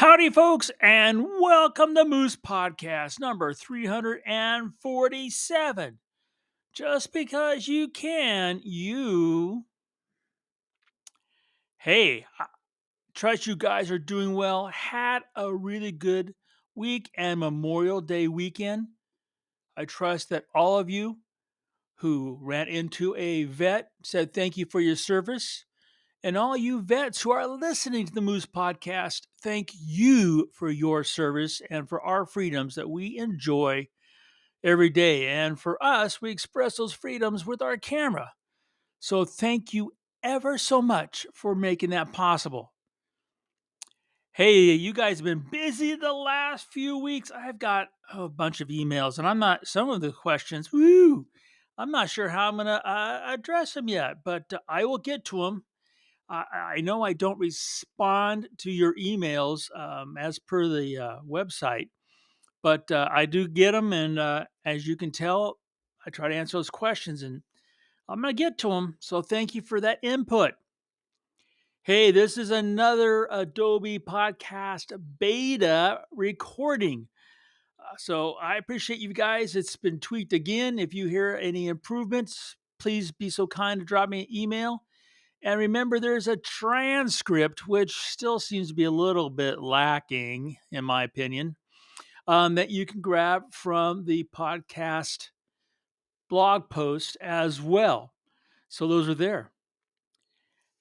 Howdy, folks, and welcome to Moose Podcast number 347. Just because you can, you. Hey, I trust you guys are doing well. Had a really good week and Memorial Day weekend. I trust that all of you who ran into a vet said thank you for your service. And all you vets who are listening to the Moose Podcast, thank you for your service and for our freedoms that we enjoy every day. And for us, we express those freedoms with our camera. So thank you ever so much for making that possible. Hey, you guys have been busy the last few weeks. I've got a bunch of emails, and some of the questions, I'm not sure how I'm going to address them yet, but I will get to them. I know I don't respond to your emails as per the website, but I do get them. And as you can tell, I try to answer those questions and I'm going to get to them. So thank you for that input. Hey, this is another Adobe Podcast beta recording. So I appreciate you guys. It's been tweaked again. If you hear any improvements, please be so kind to drop me an email. And remember, there's a transcript, which still seems to be a little bit lacking, in my opinion, that you can grab from the podcast blog post as well. So those are there.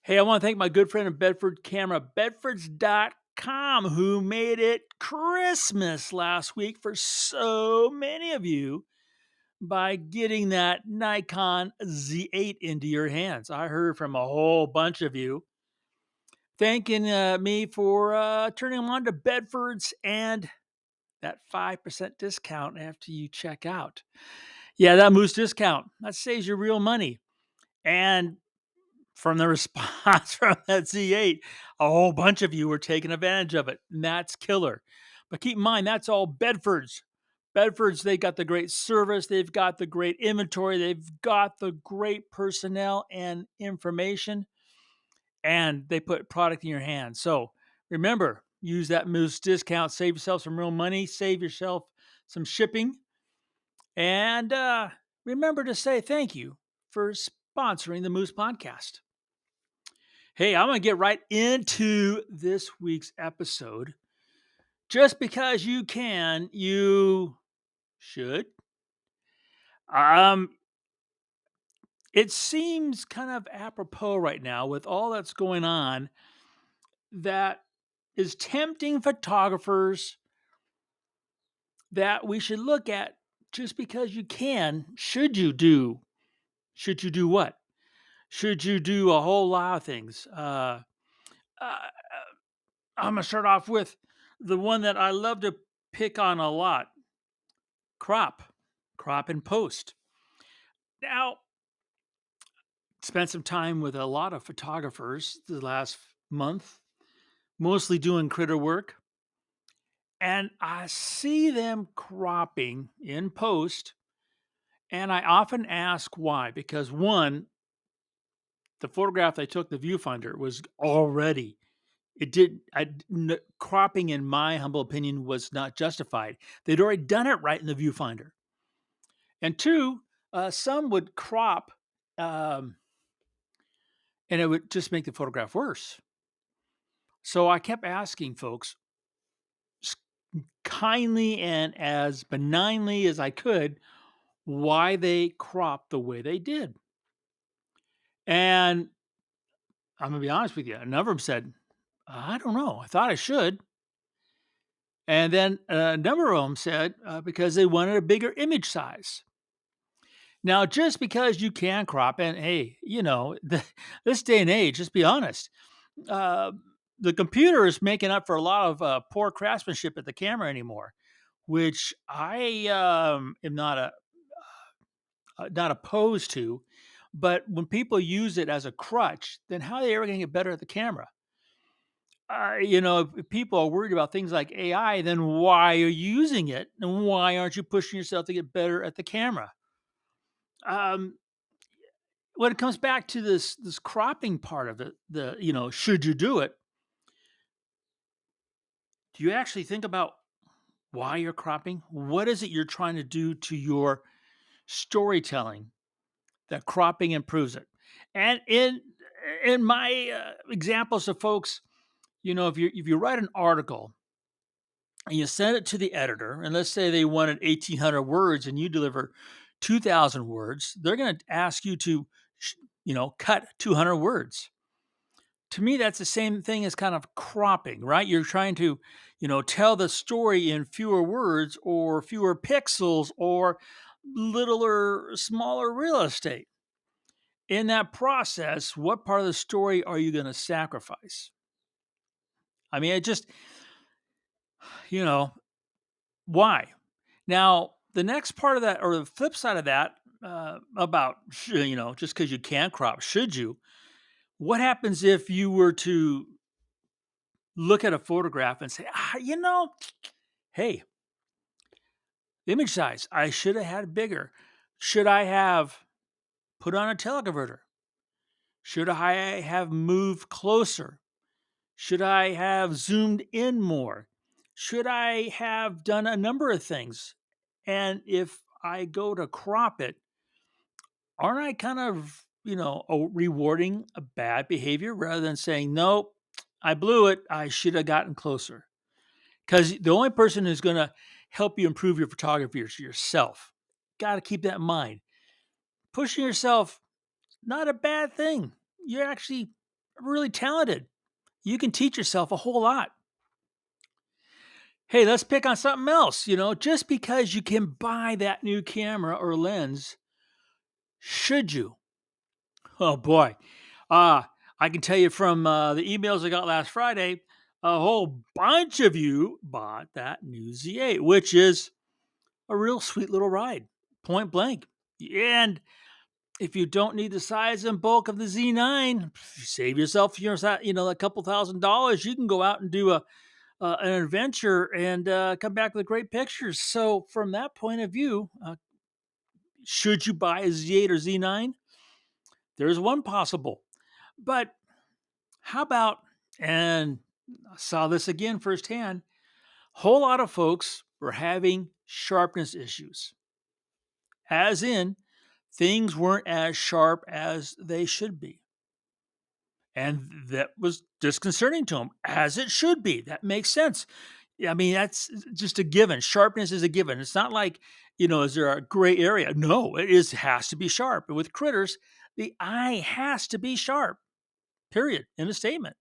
Hey, I want to thank my good friend in Bedford Camera, bedfords.com, who made it Christmas last week for so many of you by getting that Nikon Z8 into your hands. I heard from a whole bunch of you thanking me for turning them on to Bedfords and that 5% discount after you check out. Yeah, that Moose discount, that saves you real money. And from the response from that Z8, a whole bunch of you were taking advantage of it. And that's killer. But keep in mind, that's all Bedfords. Bedfords, they got the great service, they've got the great inventory, they've got the great personnel and information, and they put product in your hands. So remember, use that Moose discount, save yourself some real money, save yourself some shipping, and remember to say thank you for sponsoring the Moose Podcast. Hey, I'm going to get right into this week's episode. Just because you can, you should. Um, it seems kind of apropos right now with all that's going on that is tempting photographers that we should look at. Just because you can, should you do what? Should you do a whole lot of things? Uh, I'm going to start off with the one that I love to pick on a lot: crop, crop and post. Now, spent some time with a lot of photographers the last month, mostly doing critter work, and I see them cropping in post. And I often ask why, because one, the photograph I took, the viewfinder, was already it did I cropping, in my humble opinion, was not justified. They'd already done it right in the viewfinder. And two, some would crop, um, and it would just make the photograph worse. So I kept asking folks, s- kindly and as benignly as I could, why they cropped the way they did. And I'm gonna be honest with you, a number of them said, I don't know. I thought I should. And then a number of them said because they wanted a bigger image size. Now, just because you can crop, and hey, this day and age, just be honest, uh, the computer is making up for a lot of poor craftsmanship at the camera anymore, which I am not opposed to. But when people use it as a crutch, then how are they ever going to get better at the camera? If people are worried about things like AI, then why are you using it? And why aren't you pushing yourself to get better at the camera? Um, when it comes back to this cropping part of it, should you do it? Do you actually think about why you're cropping? What is it you're trying to do to your storytelling that cropping improves it? And in my examples of folks, if you write an article and you send it to the editor, and let's say they wanted 1,800 words and you deliver 2,000 words, they're going to ask you to, cut 200 words. To me, that's the same thing as kind of cropping, right? You're trying to, tell the story in fewer words or fewer pixels or littler, smaller real estate. In that process, what part of the story are you going to sacrifice? I mean, it just, you know, why? Now, the next part of that, or the flip side of that, about, just because you can crop, should you? What happens if you were to look at a photograph and say, hey, image size, I should have had bigger. Should I have put on a teleconverter? Should I have moved closer? Should I have zoomed in more? Should I have done a number of things? And if I go to crop it, aren't I kind of, rewarding a bad behavior rather than saying, nope, I blew it. I should have gotten closer. Because the only person who's going to help you improve your photography is yourself. Got to keep that in mind. Pushing yourself, not a bad thing. You're actually really talented. You can teach yourself a whole lot. Hey, let's pick on something else. Just because you can buy that new camera or lens, should you? Oh boy. I can tell you from the emails I got last Friday, a whole bunch of you bought that new Z8, which is a real sweet little ride, point blank. And if you don't need the size and bulk of the Z9, save yourself a couple $1,000. You can go out and do an adventure and come back with great pictures. So from that point of view, should you buy a Z8 or Z9? There's one possible. But how about, and I saw this again firsthand, whole lot of folks were having sharpness issues, as in things weren't as sharp as they should be. And that was disconcerting to them, as it should be. That makes sense. Yeah, I mean, that's just a given. Sharpness is a given. It's not like, is there a gray area? No, has to be sharp. And with critters, the eye has to be sharp, period, in a statement.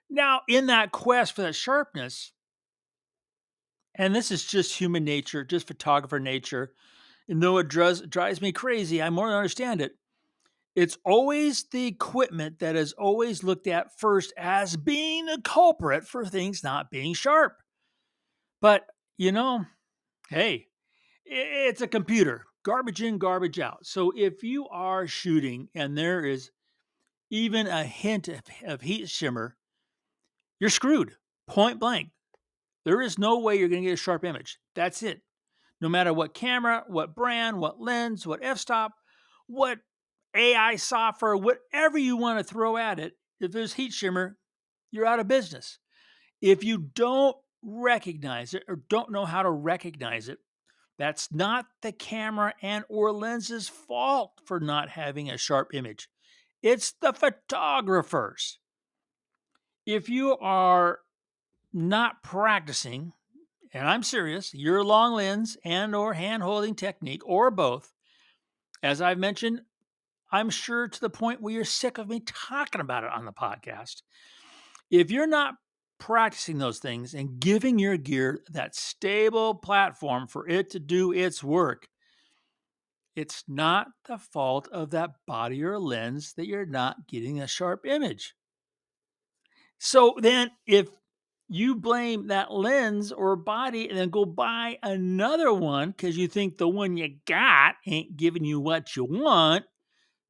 Now, in that quest for that sharpness, and this is just human nature, just photographer nature, and though it drives me crazy, I more than understand it. It's always the equipment that is always looked at first as being the culprit for things not being sharp. But, hey, it's a computer, garbage in, garbage out. So if you are shooting and there is even a hint of heat shimmer, you're screwed, point blank. There is no way you're going to get a sharp image. That's it. No matter what camera, what brand, what lens, what f-stop, what AI software, whatever you want to throw at it, if there's heat shimmer, you're out of business. If you don't recognize it or don't know how to recognize it, that's not the camera and or lens's fault for not having a sharp image. It's the photographer's. If you are not practicing, and I'm serious, your long lens and or hand holding technique or both, as I've mentioned, I'm sure to the point where you're sick of me talking about it on the podcast. If you're not practicing those things and giving your gear that stable platform for it to do its work, it's not the fault of that body or lens that you're not getting a sharp image. So then, if you blame that lens or body and then go buy another one because you think the one you got ain't giving you what you want,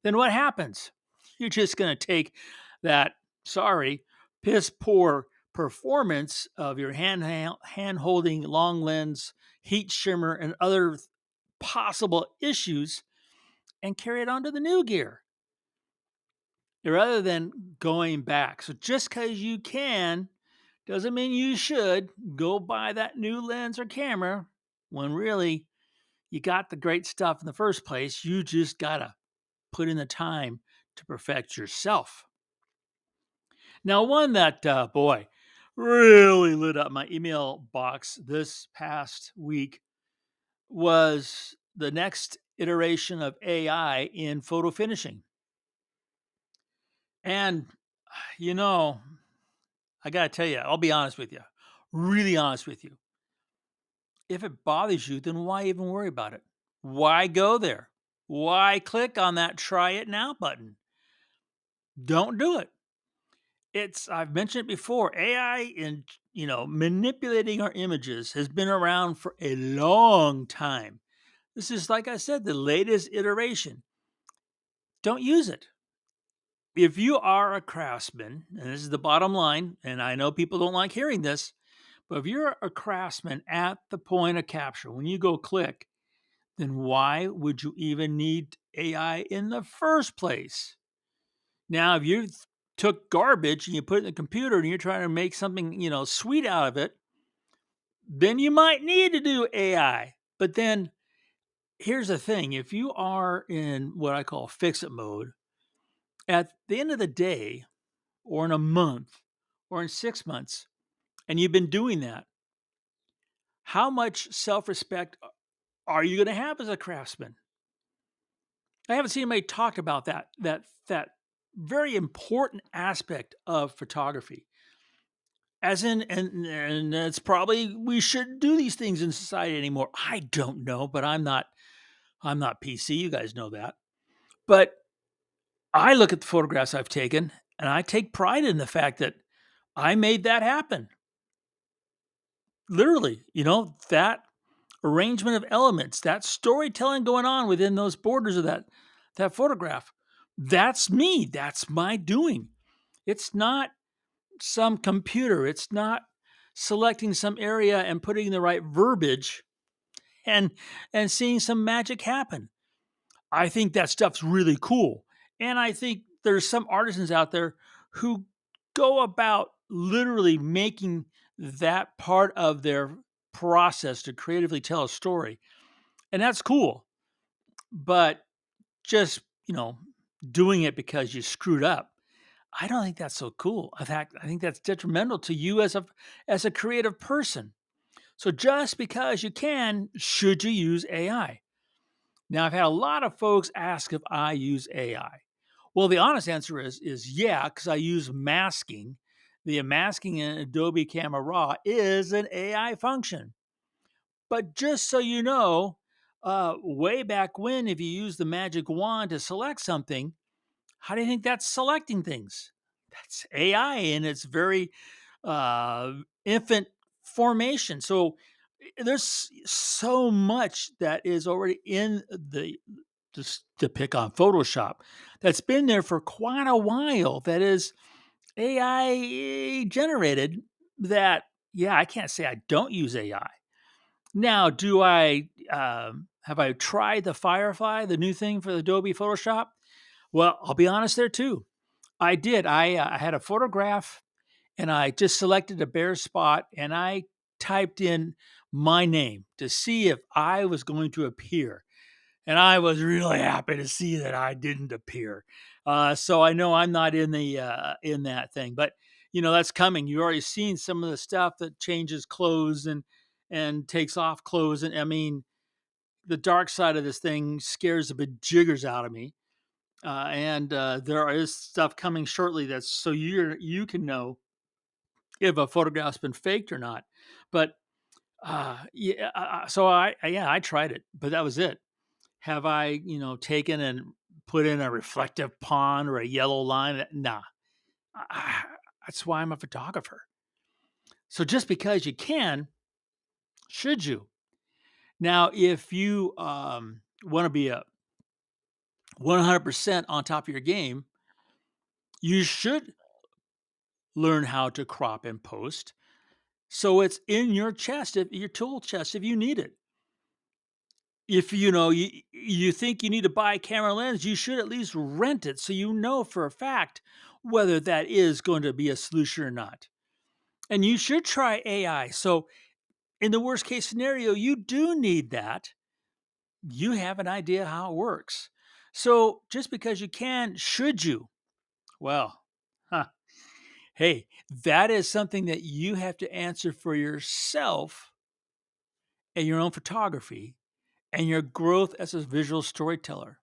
then what happens? You're just going to take that, sorry, piss poor performance of your hand holding long lens, heat shimmer, and other possible issues and carry it onto the new gear rather than going back. So just because you can Doesn't mean you should go buy that new lens or camera when really you got the great stuff in the first place. You just got to put in the time to perfect yourself. Now, one that, boy, really lit up my email box this past week was the next iteration of AI in photo finishing. And, you know, I got to tell you, I'll be honest with you, really honest with you. If it bothers you, then why even worry about it? Why go there? Why click on that try it now button? Don't do it. I've mentioned it before, AI in, manipulating our images has been around for a long time. This is, like I said, the latest iteration. Don't use it. If you are a craftsman, and this is the bottom line, and I know people don't like hearing this, but if you're a craftsman at the point of capture, when you go click, then why would you even need AI in the first place? Now, if you took garbage and you put it in the computer and you're trying to make something, sweet out of it, then you might need to do AI. But then here's the thing, if you are in what I call fix it mode, at the end of the day, or in a month, or in 6 months, and you've been doing that, how much self respect are you going to have as a craftsman? I haven't seen anybody talk about that very important aspect of photography. As in, and it's probably we shouldn't do these things in society anymore. I don't know, but I'm not PC. You guys know that. But I look at the photographs I've taken, and I take pride in the fact that I made that happen. Literally, that arrangement of elements, that storytelling going on within those borders of that photograph. That's me. That's my doing. It's not some computer. It's not selecting some area and putting the right verbiage and seeing some magic happen. I think that stuff's really cool. And I think there's some artisans out there who go about literally making that part of their process to creatively tell a story. And that's cool. But just, doing it because you screwed up, I don't think that's so cool. In fact, I think that's detrimental to you as a creative person. So just because you can, should you use AI? Now, I've had a lot of folks ask if I use AI. Well, the honest answer is yeah, because I use masking. The masking in Adobe Camera Raw is an AI function. But just so you know, way back when, if you use the magic wand to select something, how do you think that's selecting things? That's AI in its very uh, infant formation. So there's so much that is already in the just to pick on Photoshop that's been there for quite a while. That is AI generated. That yeah, I can't say I don't use AI. Now, do I have I tried the Firefly, the new thing for the Adobe Photoshop? Well, I'll be honest there too. I did. I had a photograph and I just selected a bare spot and I typed in my name to see if I was going to appear. And I was really happy to see that I didn't appear. So I know I'm not in that thing, but that's coming. You've already seen some of the stuff that changes clothes and takes off clothes, and I mean the dark side of this thing scares the bejiggers out of me. And there is stuff coming shortly that's so you can know if a photograph's been faked or not. But yeah, so I tried it, but that was it. Have I, taken and put in a reflective pond or a yellow line? Nah. I- That's why I'm a photographer. So just because you can, should you? Now, if you want to be a 100% on top of your game, you should learn how to crop and post. So it's in your chest, if your tool chest, if you need it. If you think you need to buy a camera lens, you should at least rent it so you know for a fact whether that is going to be a solution or not. And you should try AI. So, in the worst case scenario, you do need that. You have an idea how it works. So, just because you can, should you? Well, huh, hey, that is something that you have to answer for yourself and your own photography and your growth as a visual storyteller.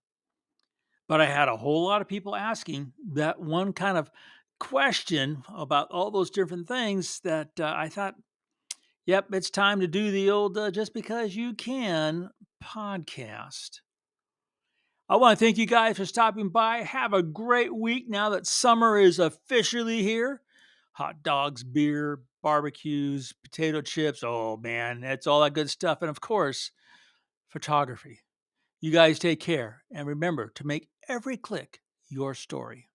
But I had a whole lot of people asking that one kind of question about all those different things that I thought, yep, it's time to do the old just because you can podcast. I want to thank you guys for stopping by. Have a great week now that summer is officially here. Hot dogs, beer, barbecues, potato chips. Oh man, that's all that good stuff. And of course, photography. You guys take care and remember to make every click your story.